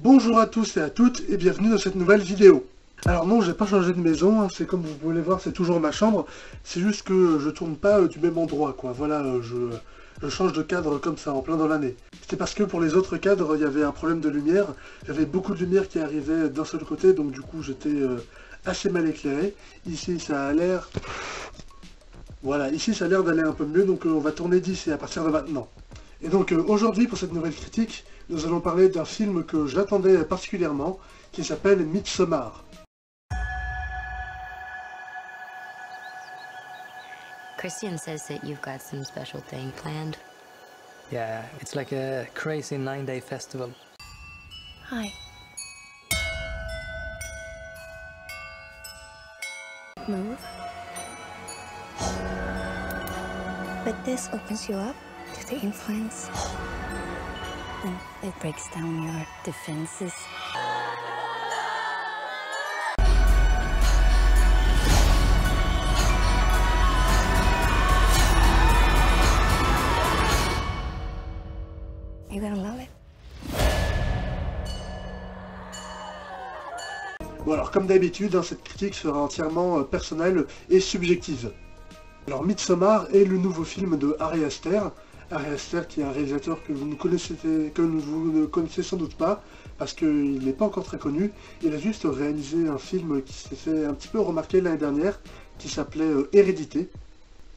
Bonjour à tous et à toutes et bienvenue dans cette nouvelle vidéo. Alors non, j'ai pas changé de maison, hein, c'est comme vous pouvez le voir, c'est toujours ma chambre, c'est juste que je tourne pas du même endroit, quoi. Voilà, je change de cadre comme ça, en plein dans l'année. C'était parce que pour les autres cadres, il y avait un problème de lumière, il y avait beaucoup de lumière qui arrivait d'un seul côté, donc du coup j'étais assez mal éclairé. Ici ça a l'air... Voilà, ici ça a l'air d'aller un peu mieux, donc on va tourner d'ici à partir de maintenant. Et donc aujourd'hui, pour cette nouvelle critique, nous allons parler d'un film que j'attendais particulièrement, qui s'appelle Midsommar. Christian says that you've got some special thing planned. Yeah, it's like a crazy 9-day festival. Hi. Move. But this opens you up to the influence. And it breaks down your defenses. You're gonna love it. Bon alors comme d'habitude, hein, cette critique sera entièrement personnelle et subjective. Alors Midsommar est le nouveau film de Ari Aster. Ari Aster qui est un réalisateur que vous ne connaissez sans doute pas, parce qu'il n'est pas encore très connu. Il a juste réalisé un film qui s'est fait un petit peu remarquer l'année dernière, qui s'appelait Hérédité.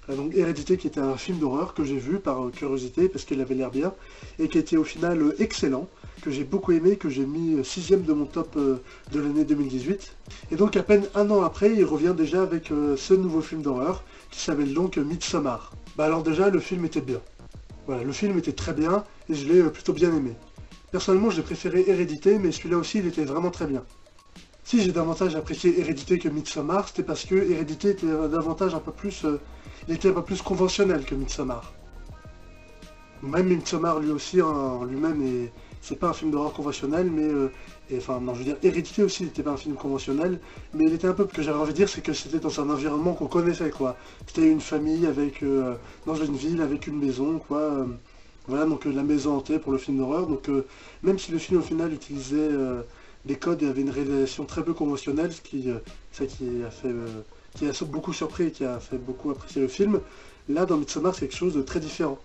Donc Hérédité qui était un film d'horreur que j'ai vu par curiosité, parce qu'il avait l'air bien, et qui était au final excellent, que j'ai beaucoup aimé, que j'ai mis 6ème de mon top de l'année 2018. Et donc à peine un an après, il revient déjà avec ce nouveau film d'horreur, qui s'appelle donc Midsommar. Bah alors déjà, le film était bien. Voilà, le film était très bien, et je l'ai plutôt bien aimé. Personnellement, j'ai préféré Hérédité, mais celui-là aussi, il était vraiment très bien. Si j'ai davantage apprécié Hérédité que Midsommar, c'était parce que Hérédité était davantage un peu plus... il était un peu plus conventionnel que Midsommar. Même Midsommar, lui aussi, en lui-même, c'est pas un film d'horreur conventionnel, mais... enfin, non, je veux dire, Hérédité aussi n'était pas un film conventionnel, mais il était un peu... Ce que j'avais envie de dire, c'est que c'était dans un environnement qu'on connaissait, quoi. C'était une famille avec... dans une ville, avec une maison, quoi. Voilà, donc la maison hantée pour le film d'horreur. Donc, même si le film, au final, utilisait des codes et avait une réalisation très peu conventionnelle, ce qui a fait... qui a beaucoup surpris et qui a fait beaucoup apprécier le film, là, dans Midsommar, c'est quelque chose de très différent.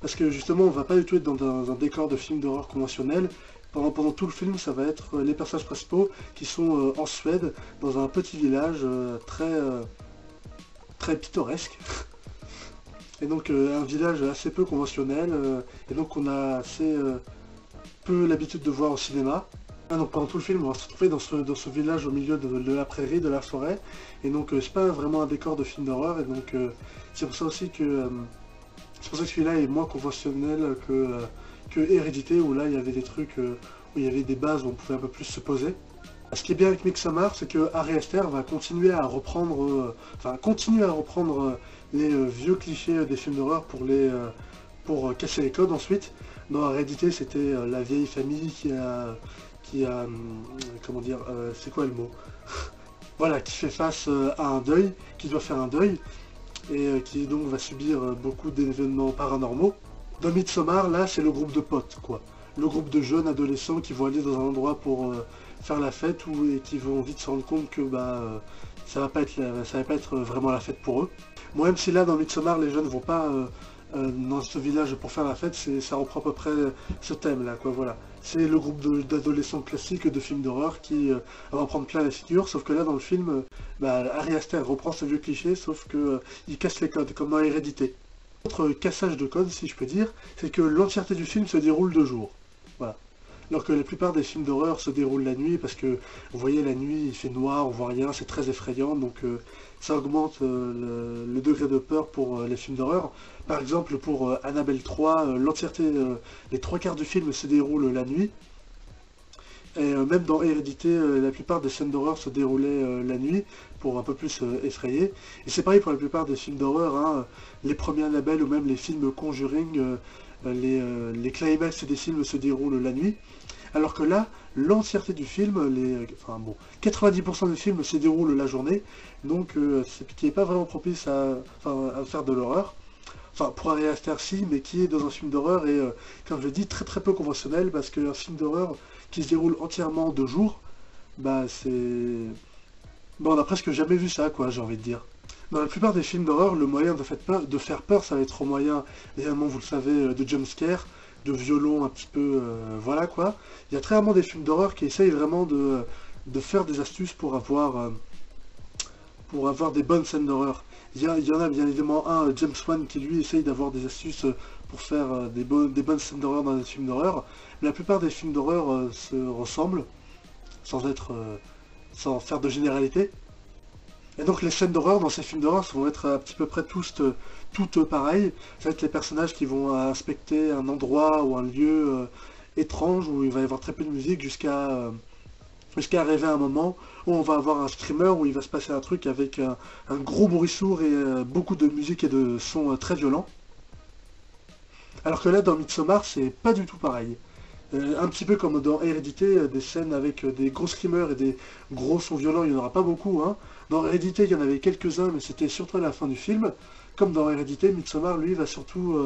Parce que justement, on va pas du tout être dans un décor de film d'horreur conventionnel. Pendant tout le film, ça va être les personnages principaux qui sont en Suède, dans un petit village très pittoresque. Et donc un village assez peu conventionnel, et donc on a assez peu l'habitude de voir au cinéma. Donc pendant tout le film, on va se retrouver dans ce village au milieu de la prairie, de la forêt, et donc c'est pas vraiment un décor de film d'horreur, et donc c'est pour ça aussi que celui-là est moins conventionnel que Hérédité, où là il y avait des trucs, où il y avait des bases où on pouvait un peu plus se poser. Ce qui est bien avec Midsommar, c'est que Ari Aster va continuer à reprendre, les vieux clichés des films d'horreur pour casser les codes ensuite. Dans Hérédité, c'était la vieille famille comment dire, c'est quoi le mot? Voilà, qui fait face à un deuil, qui doit faire un deuil, et qui donc va subir beaucoup d'événements paranormaux. Dans Midsommar, là, c'est le groupe de potes, quoi. Le groupe de jeunes adolescents qui vont aller dans un endroit pour faire la fête, et qui vont vite se rendre compte que ça va pas être vraiment la fête pour eux. Bon, même si là, dans Midsommar, les jeunes vont pas dans ce village pour faire la fête, ça reprend à peu près ce thème-là, quoi, voilà. C'est le groupe d'adolescents classiques de films d'horreur qui va en prendre plein la figure, sauf que là, dans le film, Ari Aster reprend ce vieux cliché, sauf que il casse les codes, comme dans Hérédité. Autre cassage de codes, si je peux dire, c'est que l'entièreté du film se déroule de jour. Voilà. Alors que la plupart des films d'horreur se déroulent la nuit, parce que, vous voyez, la nuit, il fait noir, on voit rien, c'est très effrayant, donc ça augmente le degré de peur pour les films d'horreur. Par exemple, pour Annabelle 3, l'entièreté, les 3/4 du film se déroulent la nuit. Et même dans Hérédité, la plupart des scènes d'horreur se déroulaient la nuit, pour un peu plus effrayer. Et c'est pareil pour la plupart des films d'horreur, hein, les premiers Annabelle ou même les films Conjuring, les climax des films se déroulent la nuit. Alors que là, l'entièreté du film, 90% du film se déroule la journée, donc ce qui n'est pas vraiment propice à faire de l'horreur. enfin pour Ari Aster si, mais qui est dans un film d'horreur et comme je l'ai dit, très peu conventionnel, parce qu'un film d'horreur qui se déroule entièrement de jour, bah c'est... Bon, on a presque jamais vu ça, quoi, j'ai envie de dire. Dans la plupart des films d'horreur, le moyen de faire peur, ça va être au moyen, évidemment, vous le savez, de jumpscare, de violon un petit peu, voilà quoi. Il y a très rarement des films d'horreur qui essayent vraiment de faire des astuces pour avoir des bonnes scènes d'horreur. Il y en a bien évidemment un, James Wan, qui lui essaye d'avoir des astuces pour faire des bonnes scènes d'horreur dans des films d'horreur. Mais la plupart des films d'horreur se ressemblent, sans faire de généralité. Et donc les scènes d'horreur dans ces films d'horreur vont être à petit peu près toutes pareilles. Ça va être les personnages qui vont inspecter un endroit ou un lieu étrange où il va y avoir très peu de musique jusqu'à arriver à un moment où on va avoir un screamer, où il va se passer un truc avec un gros bruit sourd et beaucoup de musique et de sons très violents. Alors que là dans Midsommar c'est pas du tout pareil. Un petit peu comme dans Hérédité, des scènes avec des gros screamers et des gros sons violents, il n'y en aura pas beaucoup. Hein. Dans Hérédité, il y en avait quelques-uns, mais c'était surtout à la fin du film. Comme dans Hérédité, Midsommar, lui, va surtout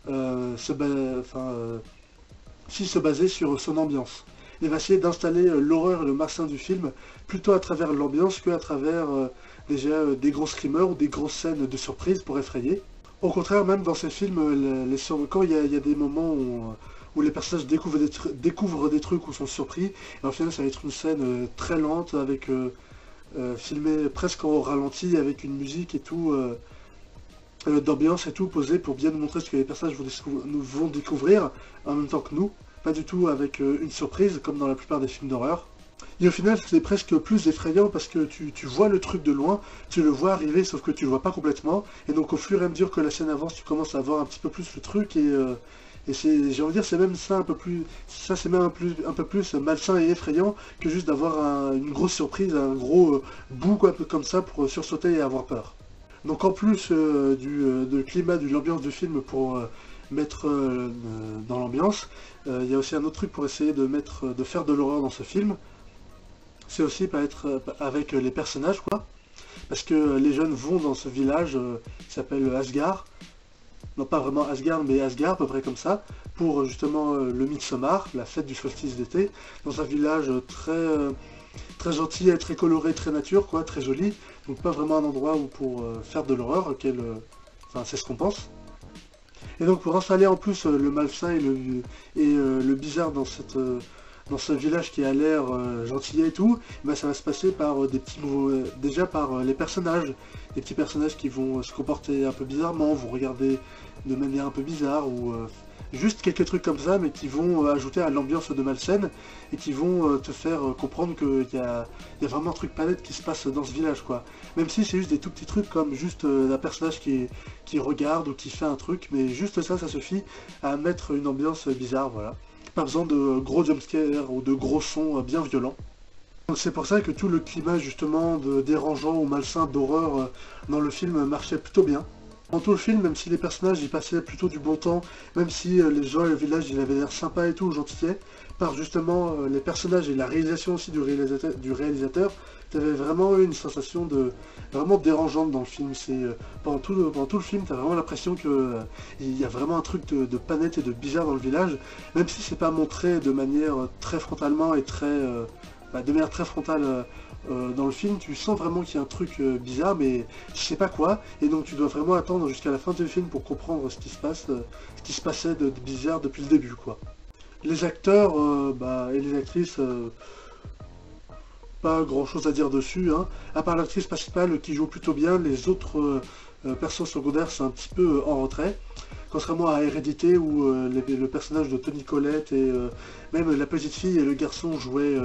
se baser sur son ambiance. Il va essayer d'installer l'horreur et le malsain du film plutôt à travers l'ambiance qu'à travers déjà des gros screamers ou des grosses scènes de surprise pour effrayer. Au contraire, même dans ces films, quand il y a des moments où les personnages découvrent des trucs ou sont surpris, et en final ça va être une scène très lente, avec filmée presque en ralenti, avec une musique et tout, d'ambiance et tout, posée pour bien nous montrer ce que les personnages vont découvrir, en même temps que nous, pas du tout avec une surprise, comme dans la plupart des films d'horreur. Et au final, c'est presque plus effrayant parce que tu vois le truc de loin, tu le vois arriver, sauf que tu le vois pas complètement, et donc au fur et à mesure que la scène avance, tu commences à voir un petit peu plus le truc, et c'est, j'ai envie de dire, c'est même ça un peu plus, ça c'est même un peu plus malsain et effrayant que juste d'avoir une grosse surprise, un gros bout un peu comme ça pour sursauter et avoir peur. Donc en plus du climat, de l'ambiance du film pour mettre dans l'ambiance, il y a aussi un autre truc pour essayer de faire de l'horreur dans ce film. C'est aussi avec les personnages, quoi. Parce que les jeunes vont dans ce village qui s'appelle Asgard. Non pas vraiment Asgard, mais Asgard, à peu près comme ça, pour justement le Midsommar, la fête du solstice d'été, dans un village très gentil, et très coloré, très nature, quoi, très joli. Donc pas vraiment un endroit où pour faire de l'horreur, enfin c'est ce qu'on pense. Et donc pour installer en plus le malsain et le bizarre dans ce village qui a l'air gentillet et tout, bah, ça va se passer par déjà par les personnages. Des petits personnages qui vont se comporter un peu bizarrement, vont regarder de manière un peu bizarre, ou juste quelques trucs comme ça, mais qui vont ajouter à l'ambiance de malsaine, et qui vont te faire comprendre qu'il y a vraiment un truc pas net qui se passe dans ce village, quoi. Même si c'est juste des tout petits trucs, comme juste un personnage qui regarde ou qui fait un truc, mais juste ça suffit à mettre une ambiance bizarre, voilà. Pas besoin de gros jumpscares ou de gros sons bien violents. C'est pour ça que tout le climat justement de dérangeant ou malsain d'horreur dans le film marchait plutôt bien. Dans tout le film, même si les personnages y passaient plutôt du bon temps, même si les gens et le village il avait l'air sympa et tout, gentillet, par justement les personnages et la réalisation aussi du réalisateur, tu avais vraiment une sensation vraiment dérangeante dans le film. Pendant tout le film, tu as vraiment l'impression qu'il y a vraiment un truc de pas net et de bizarre dans le village, même si c'est pas montré de manière très frontalement et de manière très frontale dans le film. Tu sens vraiment qu'il y a un truc bizarre, mais tu sais pas quoi, et donc tu dois vraiment attendre jusqu'à la fin du film pour comprendre ce qui se passait de bizarre depuis le début, quoi. Les acteurs et les actrices, pas grand chose à dire dessus, hein. À part l'actrice principale qui joue plutôt bien, les autres persos secondaires c'est un petit peu en retrait. Contrairement à Hérédité où le personnage de Toni Collette et même la petite fille et le garçon jouaient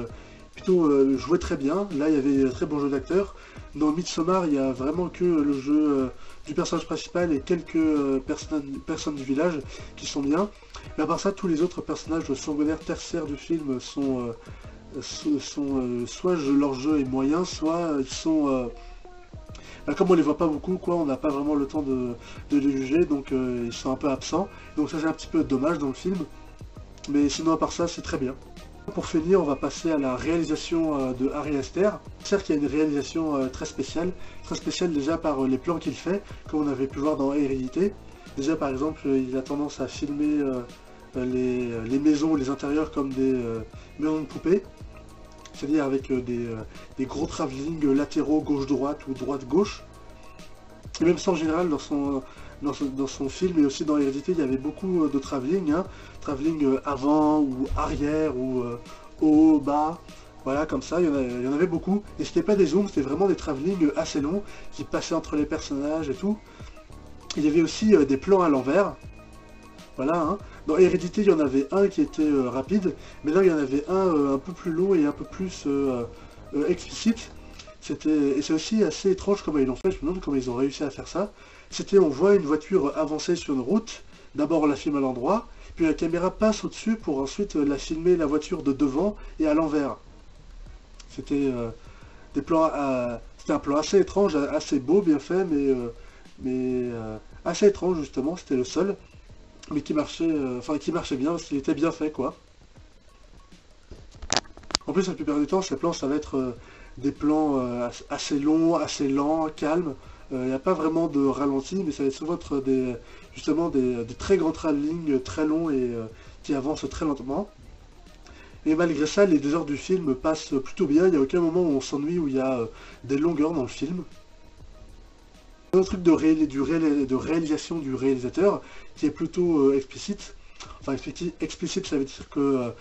très bien. Là il y avait un très bon jeu d'acteur. Dans Midsommar il y a vraiment que le jeu du personnage principal et quelques personnes du village qui sont bien. Mais à part ça, tous les autres personnages secondaires tertiaires du film sont soit leur jeu est moyen, soit ils sont comme on les voit pas beaucoup, quoi, on n'a pas vraiment le temps de les juger, donc ils sont un peu absents. Donc ça c'est un petit peu dommage dans le film, mais sinon à part ça c'est très bien. Pour finir, on va passer à la réalisation de Ari Aster. Certes, il y a une réalisation très spéciale déjà par les plans qu'il fait, comme on avait pu voir dans Hérédité. Déjà par exemple, il a tendance à filmer les maisons, les intérieurs comme des maisons de poupées. C'est-à-dire avec des gros travelling latéraux gauche-droite ou droite-gauche. Et même ça en général dans son film et aussi dans Hérédité, il y avait beaucoup de travelling, hein. Travelling avant ou arrière ou haut, bas, voilà comme ça, il y en avait beaucoup. Et c'était pas des zooms, c'était vraiment des travelling assez longs qui passaient entre les personnages et tout. Il y avait aussi des plans à l'envers. Voilà, hein. Dans Hérédité, il y en avait un qui était rapide, mais là il y en avait un peu plus long et un peu plus explicite. Et c'est aussi assez étrange comment ils l'ont fait, je me demande comment ils ont réussi à faire ça. On voit une voiture avancer sur une route, d'abord on la filme à l'endroit, puis la caméra passe au-dessus pour ensuite la filmer la voiture de devant et à l'envers. C'était c'était un plan assez étrange, assez beau, bien fait, mais assez étrange justement, c'était le seul. Mais qui marchait bien parce qu'il était bien fait quoi. En plus la plupart du temps ces plans ça va être des plans assez longs, assez lents, calmes. Il n'y a pas vraiment de ralenti, mais ça va souvent être justement des très grands travelling très longs et qui avancent très lentement. Et malgré ça, les 2 heures du film passent plutôt bien, il n'y a aucun moment où on s'ennuie, où il y a des longueurs dans le film. Un truc de réalisation du réalisateur qui est plutôt explicite. Enfin explicite ça veut dire que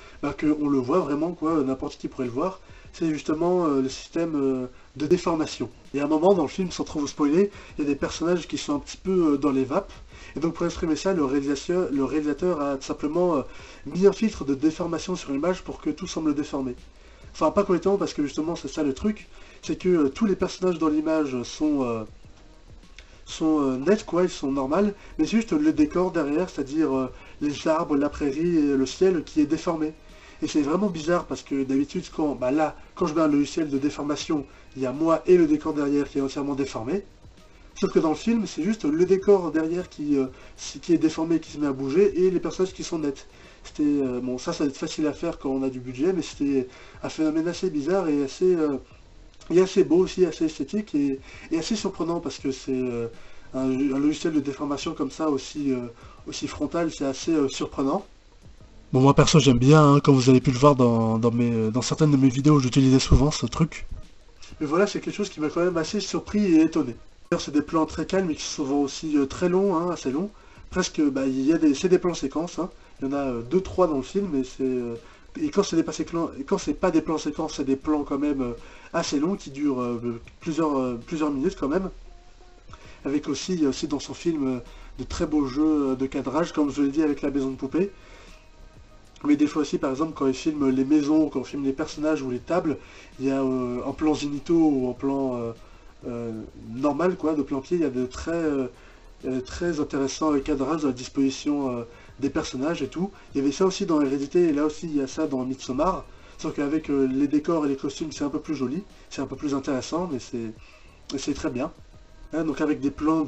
on le voit vraiment quoi, n'importe qui pourrait le voir. C'est justement le système de déformation. Et à un moment dans le film, sans trop vous spoiler, il y a des personnages qui sont un petit peu dans les vapes. Et donc pour exprimer ça, le réalisateur a simplement mis un filtre de déformation sur l'image pour que tout semble déformé. Enfin pas complètement parce que justement c'est ça le truc, c'est que tous les personnages dans l'image sont nets quoi, ils sont normales, mais c'est juste le décor derrière, c'est-à-dire les arbres, la prairie et le ciel qui est déformé. Et c'est vraiment bizarre parce que d'habitude quand je mets un logiciel de déformation, il y a moi et le décor derrière qui est entièrement déformé. Sauf que dans le film, c'est juste le décor derrière qui est déformé, qui se met à bouger, et les personnages qui sont nets. Bon, ça va être facile à faire quand on a du budget, mais c'était un phénomène assez bizarre et assez beau aussi, assez esthétique et assez surprenant parce que c'est un logiciel de déformation comme ça aussi frontal, c'est assez surprenant. Bon moi perso j'aime bien, hein, comme vous avez pu le voir dans certaines de mes vidéos, j'utilisais souvent ce truc. Mais voilà, c'est quelque chose qui m'a quand même assez surpris et étonné. D'ailleurs c'est des plans très calmes et qui sont souvent aussi très longs, hein, assez longs. Presque, c'est des plans séquences, hein. Il y en a 2-3 dans le film et quand c'est pas des plans séquences, c'est des plans quand même assez longs qui durent plusieurs minutes quand même. Avec aussi dans son film de très beaux jeux de cadrage, comme je l'ai dit avec la maison de poupée. Mais des fois aussi, par exemple, quand il filme les maisons, quand il filme les personnages ou les tables, il y a en plan zénithaux ou en plan normal, quoi, de plan pied, il y a de très intéressants cadrages à la disposition des personnages et tout. Il y avait ça aussi dans Hérédité, et là aussi il y a ça dans Midsommar, sauf qu'avec les décors et les costumes c'est un peu plus joli, c'est un peu plus intéressant, mais c'est très bien. Hein, donc avec des plans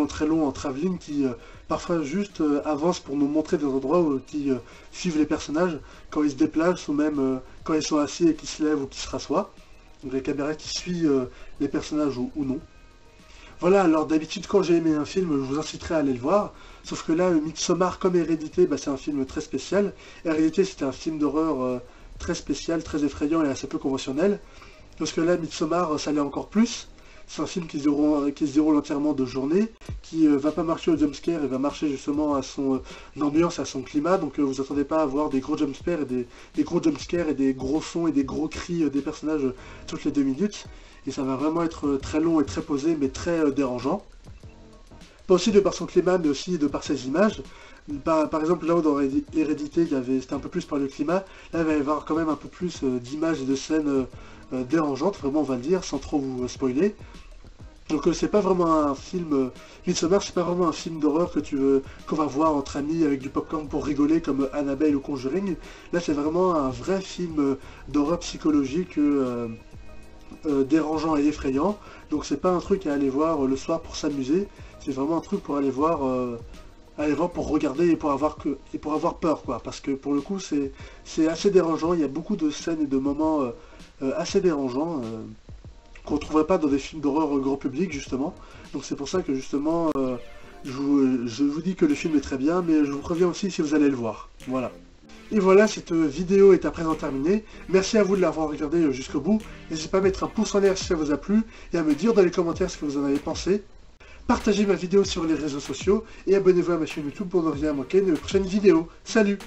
très longs en travelling qui parfois juste avancent pour nous montrer des endroits qui suivent les personnages quand ils se déplacent ou même quand ils sont assis et qu'ils se lèvent ou qu'ils se rassoient. Donc la caméra qui suit les personnages ou non. Voilà, alors d'habitude quand j'ai aimé un film, je vous inciterai à aller le voir, sauf que là, Midsommar comme Hérédité, c'est un film très spécial. Hérédité c'était un film d'horreur très spécial, très effrayant et assez peu conventionnel, parce que là, Midsommar, ça l'est encore plus. C'est un film qui se déroule entièrement de journée, qui va pas marcher au jumpscare et va marcher justement à son ambiance, à son climat, donc vous attendez pas à voir des gros jumpscares et gros jumpscares et des gros sons et des gros cris des personnages toutes les 2 minutes. Et ça va vraiment être très long et très posé, mais très dérangeant. Pas aussi de par son climat, mais aussi de par ses images. Par exemple, là où dans Hérédité, c'était un peu plus par le climat, là il va y avoir quand même un peu plus d'images et de scènes dérangeantes, vraiment on va le dire, sans trop vous spoiler. Donc c'est pas vraiment un film, Midsommar, c'est pas vraiment un film d'horreur qu'on va voir entre amis avec du popcorn pour rigoler comme Annabelle ou Conjuring. Là c'est vraiment un vrai film d'horreur psychologique dérangeant et effrayant. Donc c'est pas un truc à aller voir le soir pour s'amuser, c'est vraiment un truc pour aller voir pour regarder et pour avoir peur quoi. Parce que pour le coup c'est assez dérangeant, il y a beaucoup de scènes et de moments assez dérangeants. Qu'on ne trouverait pas dans des films d'horreur grand public justement. Donc c'est pour ça que justement Je vous dis que le film est très bien, mais je vous préviens aussi si vous allez le voir. Voilà. Et voilà, cette vidéo est à présent terminée. Merci à vous de l'avoir regardé jusqu'au bout. N'hésitez pas à mettre un pouce en l'air si ça vous a plu, et à me dire dans les commentaires ce que vous en avez pensé. Partagez ma vidéo sur les réseaux sociaux, et abonnez-vous à ma chaîne YouTube pour ne rien manquer de mes prochaines vidéos. Salut!